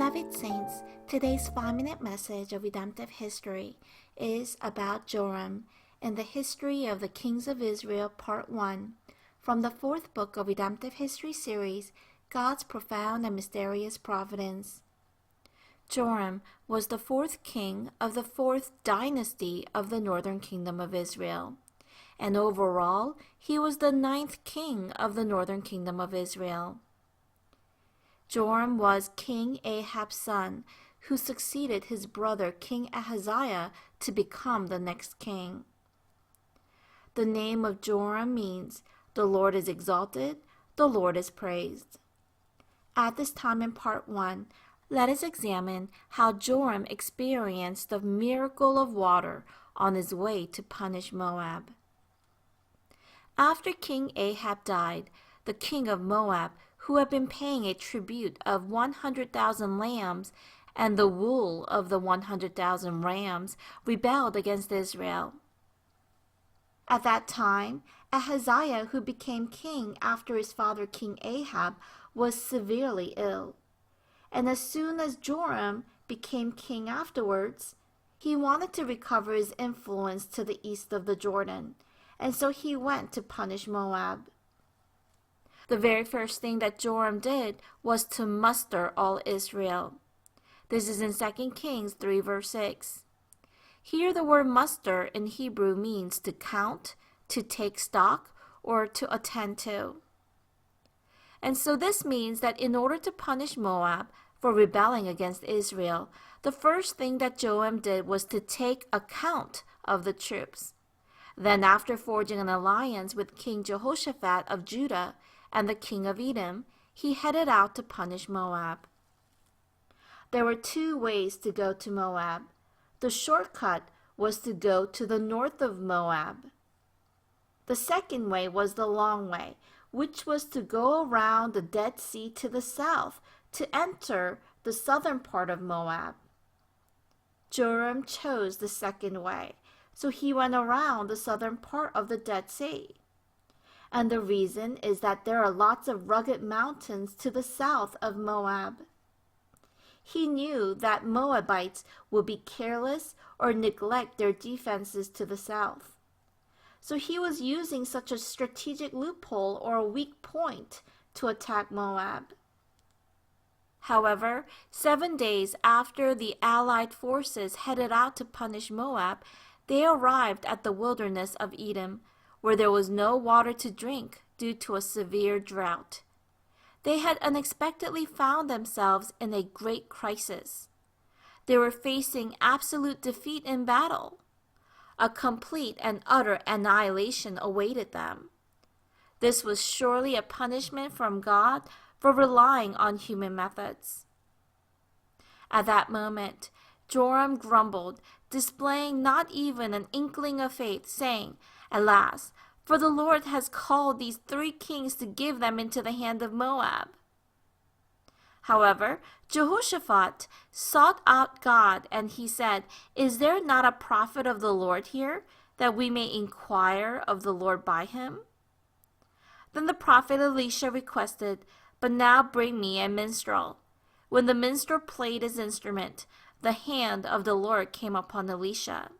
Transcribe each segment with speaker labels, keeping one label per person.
Speaker 1: Beloved Saints, today's 5-minute message of redemptive history is about Joram and the history of the kings of Israel, Part 1, from the 4th book of Redemptive History series, God's Profound and Mysterious Providence. Joram was the 4th king of the 4th dynasty of the northern kingdom of Israel, and overall, he was the 9th king of the northern kingdom of Israel. Joram was King Ahab's son, who succeeded his brother King Ahaziah to become the next king. The name of Joram means, "The Lord is exalted, the Lord is praised." At this time in Part 1, let us examine how Joram experienced the miracle of water on his way to punish Moab. After King Ahab died, the king of Moab, who had been paying a tribute of 100,000 lambs and the wool of the 100,000 rams, rebelled against Israel. At that time, Ahaziah, who became king after his father King Ahab, was severely ill. And as soon as Joram became king afterwards, he wanted to recover his influence to the east of the Jordan, and so he went to punish Moab. The very first thing that Joram did was to muster all Israel. This is in 2 Kings 3 verse 6. Here the word muster in Hebrew means to count, to take stock, or to attend to. And so this means that in order to punish Moab for rebelling against Israel, the first thing that Joram did was to take account of the troops. Then after forging an alliance with King Jehoshaphat of Judah and the king of Edom, he headed out to punish Moab. There were 2 ways to go to Moab. The shortcut was to go to the north of Moab. The second way was the long way, which was to go around the Dead Sea to the south to enter the southern part of Moab. Joram chose the second way, so he went around the southern part of the Dead Sea. And the reason is that there are lots of rugged mountains to the south of Moab. He knew that Moabites would be careless or neglect their defenses to the south. So he was using such a strategic loophole or a weak point to attack Moab. However, 7 days after the Allied forces headed out to punish Moab, they arrived at the wilderness of Edom, where there was no water to drink due to a severe drought. They had unexpectedly found themselves in a great crisis. They were facing absolute defeat in battle. A complete and utter annihilation awaited them. This was surely a punishment from God for relying on human methods. At that moment, Joram grumbled, displaying not even an inkling of faith, saying, "Alas, for the Lord has called these 3 kings to give them into the hand of Moab." However, Jehoshaphat sought out God, and he said, "Is there not a prophet of the Lord here, that we may inquire of the Lord by him?" Then the prophet Elisha requested, "But now bring me a minstrel." When the minstrel played his instrument, the hand of the Lord came upon Elisha.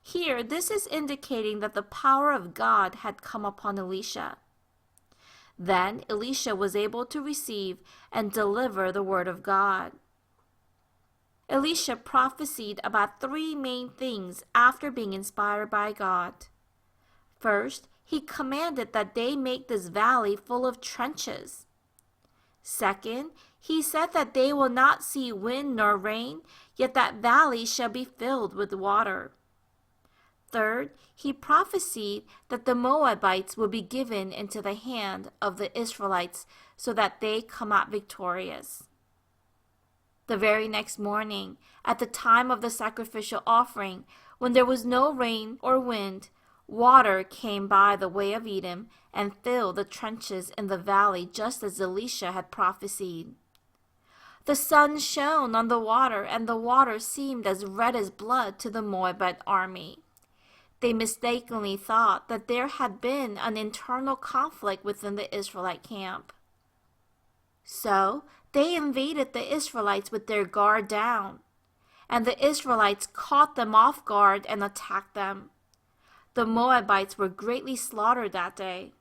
Speaker 1: Here, this is indicating that the power of God had come upon Elisha. Then Elisha was able to receive and deliver the word of God. Elisha prophesied about 3 main things after being inspired by God. First, he commanded that they make this valley full of trenches. Second, he said that they will not see wind nor rain, yet that valley shall be filled with water. Third, he prophesied that the Moabites would be given into the hand of the Israelites so that they come out victorious. The very next morning, at the time of the sacrificial offering, when there was no rain or wind, water came by the way of Edom and filled the trenches in the valley just as Elisha had prophesied. The sun shone on the water, and the water seemed as red as blood to the Moabite army. They mistakenly thought that there had been an internal conflict within the Israelite camp. So they invaded the Israelites with their guard down, and the Israelites caught them off guard and attacked them. The Moabites were greatly slaughtered that day.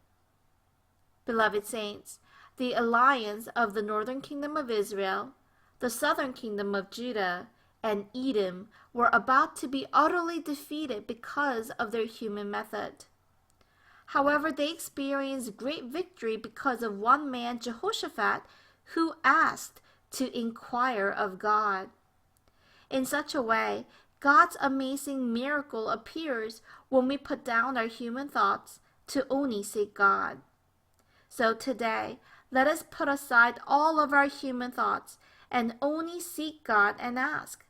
Speaker 1: Beloved saints, the alliance of the northern kingdom of Israel, the southern kingdom of Judah, and Edom were about to be utterly defeated because of their human method. However, they experienced great victory because of one man, Jehoshaphat, who asked to inquire of God. In such a way, God's amazing miracle appears when we put down our human thoughts to only seek God. So today, let us put aside all of our human thoughts and only seek God and ask.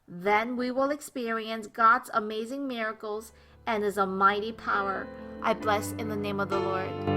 Speaker 1: Then we will experience God's amazing miracles and His almighty power. I bless in the name of the Lord.